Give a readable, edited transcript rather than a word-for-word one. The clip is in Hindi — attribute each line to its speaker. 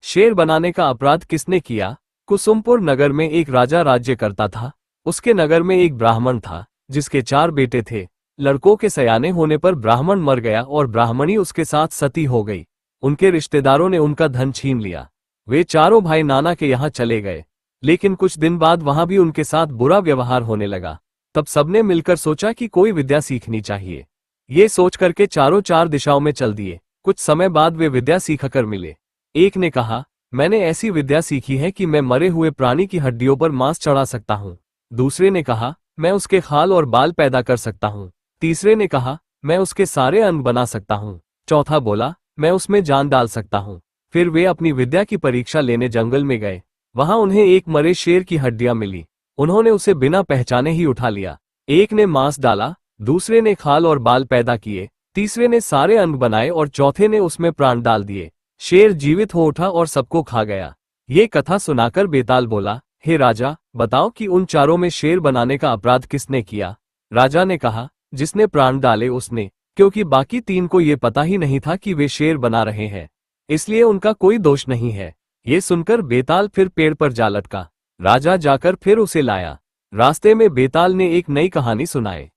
Speaker 1: शेर बनाने का अपराध किसने किया? कुसुमपुर नगर में एक राजा राज्य करता था। उसके नगर में एक ब्राह्मण था जिसके 4 बेटे थे। लड़कों के सयाने होने पर ब्राह्मण मर गया और ब्राह्मणी उसके साथ सती हो गई। उनके रिश्तेदारों ने उनका धन छीन लिया। वे चारों भाई नाना के यहाँ चले गए, लेकिन कुछ दिन बाद वहां भी उनके साथ बुरा व्यवहार होने लगा। तब सबने मिलकर सोचा कि कोई विद्या सीखनी चाहिए। ये सोच करके चारों 4 दिशाओं में चल दिए। कुछ समय बाद वे विद्या सीखकर मिले। एक ने कहा, मैंने ऐसी विद्या सीखी है कि मैं मरे हुए प्राणी की हड्डियों पर मांस चढ़ा सकता हूँ। दूसरे ने कहा, मैं उसके खाल और बाल पैदा कर सकता हूँ। तीसरे ने कहा, मैं उसके सारे अंग बना सकता हूँ। चौथा बोला, मैं उसमें जान डाल सकता हूँ। फिर वे अपनी विद्या की परीक्षा लेने जंगल में गए। वहां उन्हें एक मरे शेर की हड्डियां मिली। उन्होंने उसे बिना पहचाने ही उठा लिया। एक ने मांस डाला, दूसरे ने खाल और बाल पैदा किए, तीसरे ने सारे अंग बनाए और चौथे ने उसमें प्राण डाल दिए। शेर जीवित हो उठा और सबको खा गया। ये कथा सुनाकर बेताल बोला, हे राजा, बताओ कि उन चारों में शेर बनाने का अपराध किसने किया? राजा ने कहा, जिसने प्राण डाले उसने, क्योंकि बाकी 3 को ये पता ही नहीं था कि वे शेर बना रहे हैं, इसलिए उनका कोई दोष नहीं है। ये सुनकर बेताल फिर पेड़ पर जा लटका। राजा जाकर फिर उसे लाया। रास्ते में बेताल ने एक नई कहानी सुनाई।